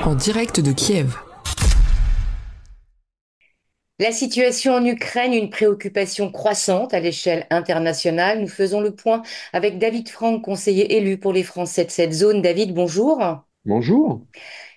En direct de Kiev. La situation en Ukraine, une préoccupation croissante à l'échelle internationale. Nous faisons le point avec David Franck, conseiller élu pour les Français de cette zone. David, bonjour. Bonjour.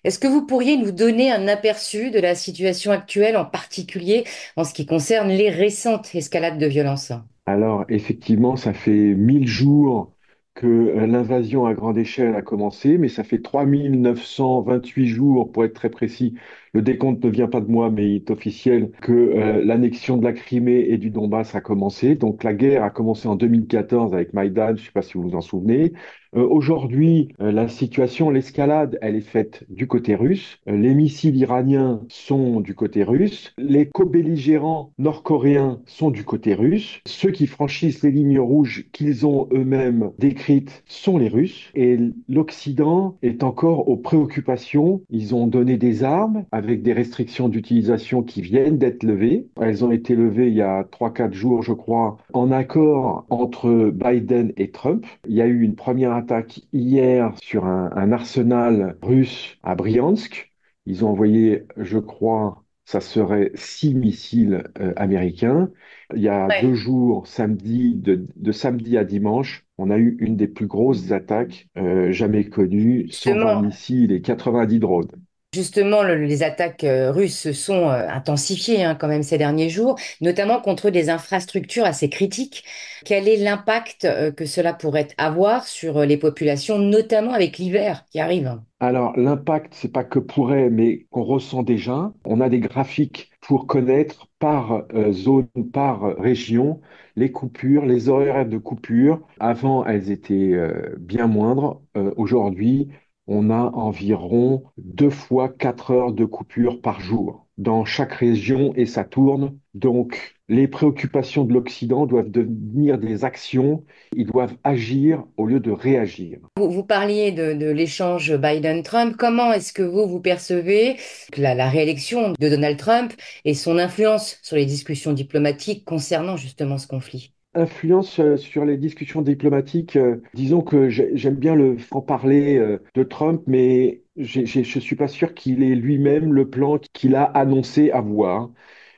Est-ce que vous pourriez nous donner un aperçu de la situation actuelle, en particulier en ce qui concerne les récentes escalades de violence? Alors, effectivement, ça fait 1000 jours que l'invasion à grande échelle a commencé, mais ça fait 3928 jours, pour être très précis. Le décompte ne vient pas de moi, mais il est officiel, que l'annexion de la Crimée et du Donbass a commencé. Donc, la guerre a commencé en 2014 avec Maïdan, je ne sais pas si vous vous en souvenez. Aujourd'hui, la situation, l'escalade, elle est faite du côté russe. Les missiles iraniens sont du côté russe. Les co-belligérants nord-coréens sont du côté russe. Ceux qui franchissent les lignes rouges qu'ils ont eux-mêmes décrites sont les Russes. Et l'Occident est encore aux préoccupations. Ils ont donné des armes avec des restrictions d'utilisation qui viennent d'être levées. Elles ont été levées il y a 3 4 jours, je crois, en accord entre Biden et Trump. Il y a eu une première attaque hier sur un arsenal russe à Bryansk. Ils ont envoyé, je crois, ça serait 6 missiles américains. Il y a Ouais. 2 jours, samedi, de samedi à dimanche, on a eu une des plus grosses attaques jamais connues, 120 Justement, missiles et 90 drones. Justement, les attaques russes se sont intensifiées quand même ces derniers jours, notamment contre des infrastructures assez critiques. Quel est l'impact que cela pourrait avoir sur les populations, notamment avec l'hiver qui arrive? Alors, l'impact, c'est pas que pourrait, mais qu'on ressent déjà. On a des graphiques pour connaître par zone, par région, les coupures, les horaires de coupure. Avant, elles étaient bien moindres. Aujourd'hui, on a environ 2 fois 4 heures de coupure par jour dans chaque région et ça tourne. Donc, les préoccupations de l'Occident doivent devenir des actions. Ils doivent agir au lieu de réagir. Vous parliez de l'échange Biden-Trump. Comment est-ce que vous percevez la réélection de Donald Trump et son influence sur les discussions diplomatiques concernant justement ce conflit? Influence sur les discussions diplomatiques, disons que j'aime bien le franc-parler de Trump, mais je suis pas sûr qu'il ait lui-même le plan qu'il a annoncé avoir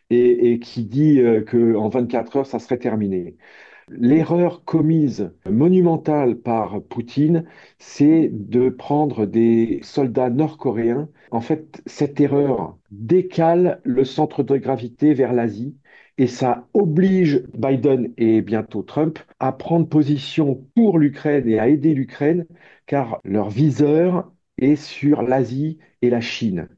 et qui dit qu'en 24 heures, ça serait terminé. L'erreur commise monumentale par Poutine, c'est de prendre des soldats nord-coréens. En fait, cette erreur décale le centre de gravité vers l'Asie et ça oblige Biden et bientôt Trump à prendre position pour l'Ukraine et à aider l'Ukraine car leur viseur est sur l'Asie et la Chine.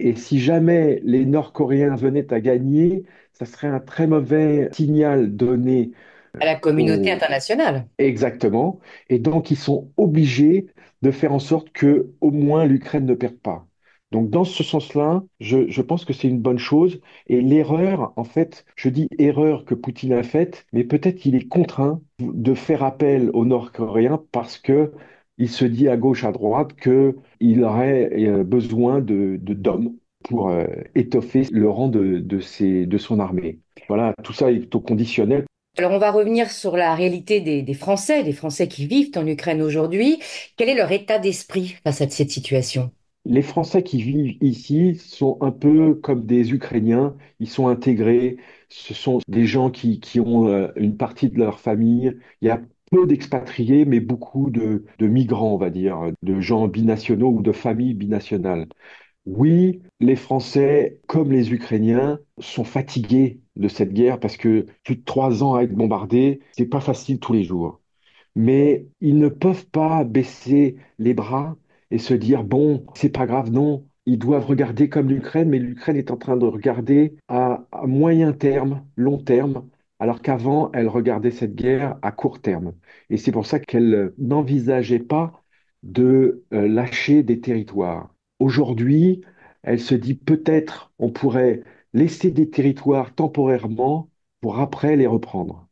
Et si jamais les Nord-Coréens venaient à gagner, ça serait un très mauvais signal donné À la communauté aux... internationale. Exactement. Et donc, ils sont obligés de faire en sorte que, au moins, l'Ukraine ne perde pas. Donc, dans ce sens-là, je pense que c'est une bonne chose. Et l'erreur, en fait, je dis erreur que Poutine a faite, mais peut-être qu'il est contraint de faire appel aux Nord-Coréens parce que il se dit à gauche, à droite qu'il aurait besoin d'hommes pour étoffer le rang de son armée. Voilà, tout ça est au conditionnel. Alors, on va revenir sur la réalité des Français qui vivent en Ukraine aujourd'hui. Quel est leur état d'esprit face à cette situation? Les Français qui vivent ici sont un peu comme des Ukrainiens, ils sont intégrés, ce sont des gens qui ont une partie de leur famille. Il y a peu d'expatriés, mais beaucoup de migrants, on va dire, de gens binationaux ou de familles binationales. Oui, les Français, comme les Ukrainiens, sont fatigués de cette guerre parce que plus de 3 ans à être bombardés, c'est pas facile tous les jours, mais ils ne peuvent pas baisser les bras et se dire, bon, c'est pas grave, non. Ils doivent regarder comme l'Ukraine, mais l'Ukraine est en train de regarder à moyen terme, long terme, alors qu'avant, elle regardait cette guerre à court terme. Et c'est pour ça qu'elle n'envisageait pas de lâcher des territoires. Aujourd'hui, elle se dit peut-être on pourrait laisser des territoires temporairement pour après les reprendre.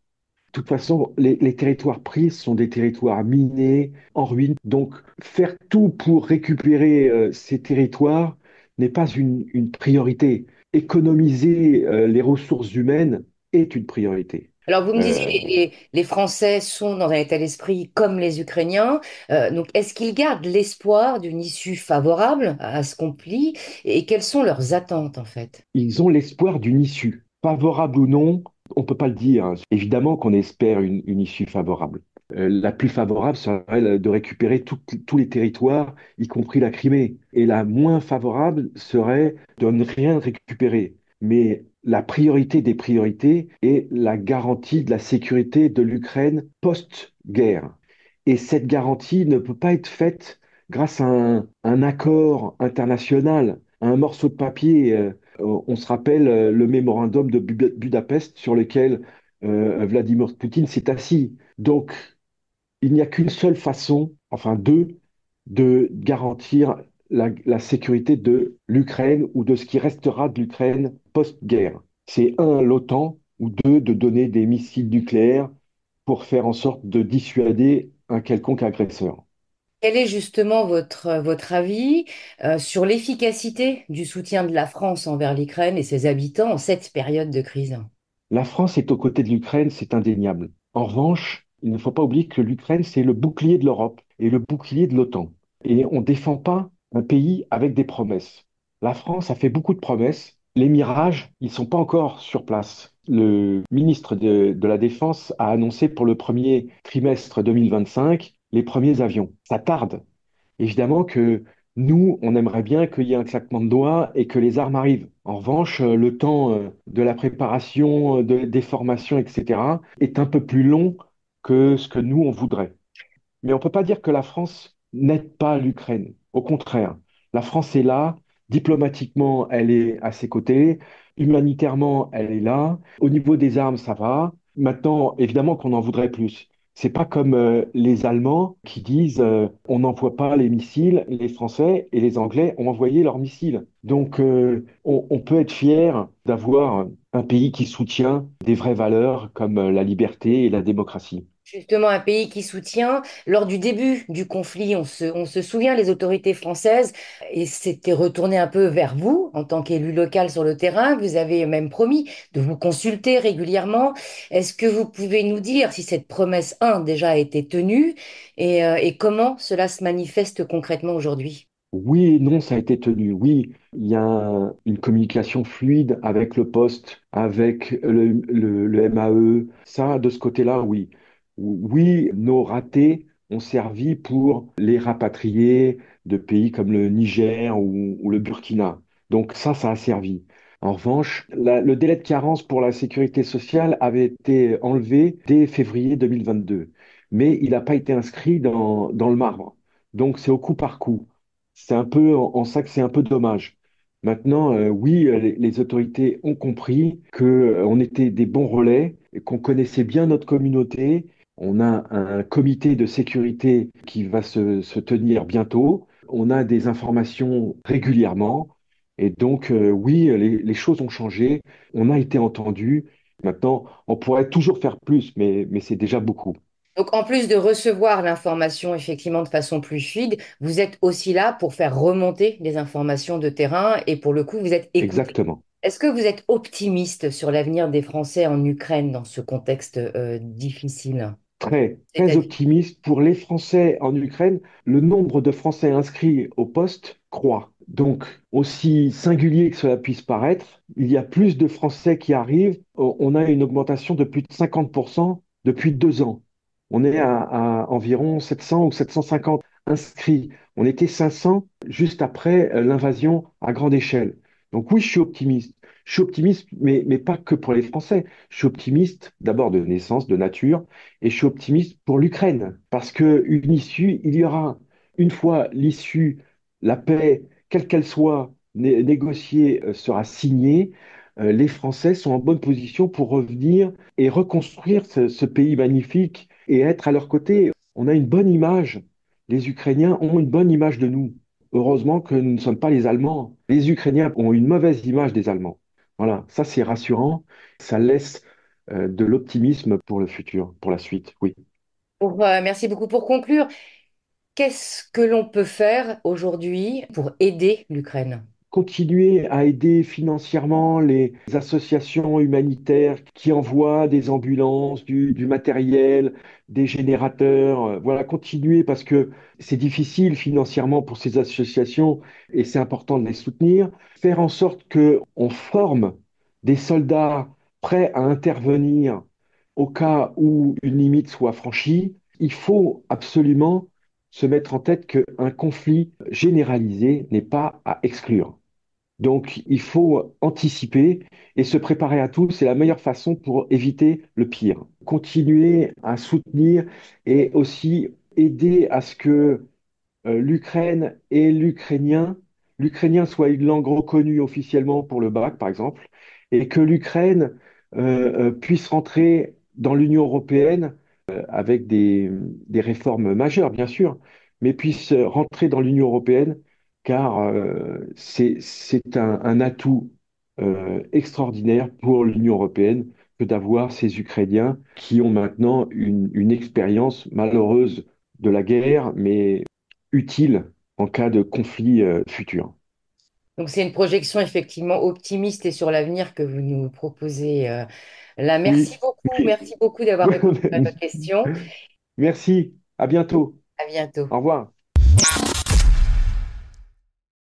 De toute façon, les territoires pris sont des territoires minés, en ruine. Donc, faire tout pour récupérer ces territoires n'est pas une priorité. Économiser les ressources humaines est une priorité. Alors, vous me disiez, Euh, les Français sont dans un état d'esprit comme les Ukrainiens. Donc, est-ce qu'ils gardent l'espoir d'une issue favorable à ce conflit? Et quelles sont leurs attentes, en fait? Ils ont l'espoir d'une issue. Favorable ou non, on ne peut pas le dire, hein. Évidemment qu'on espère une issue favorable. La plus favorable serait de récupérer tous les territoires, y compris la Crimée. Et la moins favorable serait de ne rien récupérer. Mais la priorité des priorités est la garantie de la sécurité de l'Ukraine post-guerre. Et cette garantie ne peut pas être faite grâce à un accord international, à un morceau de papier. On se rappelle le mémorandum de Budapest sur lequel Vladimir Poutine s'est assis. Donc, il n'y a qu'une seule façon, enfin deux, de garantir la sécurité de l'Ukraine ou de ce qui restera de l'Ukraine post-guerre. C'est un, l'OTAN, ou deux, de donner des missiles nucléaires pour faire en sorte de dissuader un quelconque agresseur. Quel est justement votre avis sur l'efficacité du soutien de la France envers l'Ukraine et ses habitants en cette période de crise? La France est aux côtés de l'Ukraine, c'est indéniable. En revanche, il ne faut pas oublier que l'Ukraine, c'est le bouclier de l'Europe et le bouclier de l'OTAN. Et on ne défend pas un pays avec des promesses. La France a fait beaucoup de promesses. Les mirages, ils ne sont pas encore sur place. Le ministre de la Défense a annoncé pour le premier trimestre 2025 les premiers avions. Ça tarde. Évidemment que nous, on aimerait bien qu'il y ait un claquement de doigts et que les armes arrivent. En revanche, le temps de la préparation, des formations, etc., est un peu plus long que ce que nous, on voudrait. Mais on ne peut pas dire que la France n'aide pas l'Ukraine. Au contraire, la France est là, diplomatiquement, elle est à ses côtés, humanitairement, elle est là. Au niveau des armes, ça va. Maintenant, évidemment qu'on en voudrait plus. C'est pas comme les Allemands qui disent on n'envoie pas les missiles, les Français et les Anglais ont envoyé leurs missiles. Donc on peut être fier d'avoir un pays qui soutient des vraies valeurs comme la liberté et la démocratie. Justement, un pays qui soutient, lors du début du conflit, on se souvient, les autorités françaises et s'étaient retournées un peu vers vous en tant qu'élu local sur le terrain. Vous avez même promis de vous consulter régulièrement. Est-ce que vous pouvez nous dire si cette promesse, un, déjà a été tenue et comment cela se manifeste concrètement aujourd'hui? Oui et non, ça a été tenu. Oui, il y a une communication fluide avec le poste, avec le MAE. Ça, de ce côté-là, oui. Oui, nos ratés ont servi pour les rapatrier de pays comme le Niger ou le Burkina. Donc ça a servi. En revanche, le délai de carence pour la sécurité sociale avait été enlevé dès février 2022, mais il n'a pas été inscrit dans le marbre. Donc c'est au coup par coup. C'est un peu en ça que c'est un peu dommage. Maintenant, oui, les autorités ont compris que on était des bons relais, et qu'on connaissait bien notre communauté. On a un comité de sécurité qui va se tenir bientôt. On a des informations régulièrement. Et donc, oui, les choses ont changé. On a été entendu. Maintenant, on pourrait toujours faire plus, mais c'est déjà beaucoup. Donc, en plus de recevoir l'information effectivement de façon plus fluide, vous êtes aussi là pour faire remonter les informations de terrain et pour le coup, vous êtes écouté. Exactement. Est-ce que vous êtes optimiste sur l'avenir des Français en Ukraine dans ce contexte difficile? Très, très C'est-à-dire, optimiste. Pour les Français en Ukraine, le nombre de Français inscrits au poste croît. Donc, aussi singulier que cela puisse paraître, il y a plus de Français qui arrivent. On a une augmentation de plus de 50% depuis 2 ans. On est à environ 700 ou 750 inscrits. On était 500 juste après l'invasion à grande échelle. Donc oui, je suis optimiste. Je suis optimiste, mais pas que pour les Français. Je suis optimiste d'abord de naissance, de nature, et je suis optimiste pour l'Ukraine, parce qu'une issue, il y aura, une fois l'issue, la paix, quelle qu'elle soit, négociée, sera signée, les Français sont en bonne position pour revenir et reconstruire ce pays magnifique et être à leur côté. On a une bonne image. Les Ukrainiens ont une bonne image de nous. Heureusement que nous ne sommes pas les Allemands. Les Ukrainiens ont une mauvaise image des Allemands. Voilà, ça c'est rassurant. Ça laisse de l'optimisme pour le futur, pour la suite, oui. merci beaucoup pour conclure. Qu'est-ce que l'on peut faire aujourd'hui pour aider l'Ukraine? continuer à aider financièrement les associations humanitaires qui envoient des ambulances, du matériel, des générateurs. Voilà, continuer parce que c'est difficile financièrement pour ces associations et c'est important de les soutenir. Faire en sorte que on forme des soldats prêts à intervenir au cas où une limite soit franchie. Il faut absolument se mettre en tête qu'un conflit généralisé n'est pas à exclure. Donc, il faut anticiper et se préparer à tout. C'est la meilleure façon pour éviter le pire. Continuer à soutenir et aussi aider à ce que l'Ukraine et l'ukrainien soit une langue reconnue officiellement pour le bac, par exemple, et que l'Ukraine puisse rentrer dans l'Union européenne avec des réformes majeures, bien sûr, mais puisse rentrer dans l'Union européenne, car c'est un atout extraordinaire pour l'Union européenne que d'avoir ces Ukrainiens qui ont maintenant une expérience malheureuse de la guerre, mais utile en cas de conflit futur. Donc c'est une projection effectivement optimiste et sur l'avenir que vous nous proposez là. Oui, oui. Merci beaucoup d'avoir répondu à nos questions. Merci, à bientôt. À bientôt. Au revoir.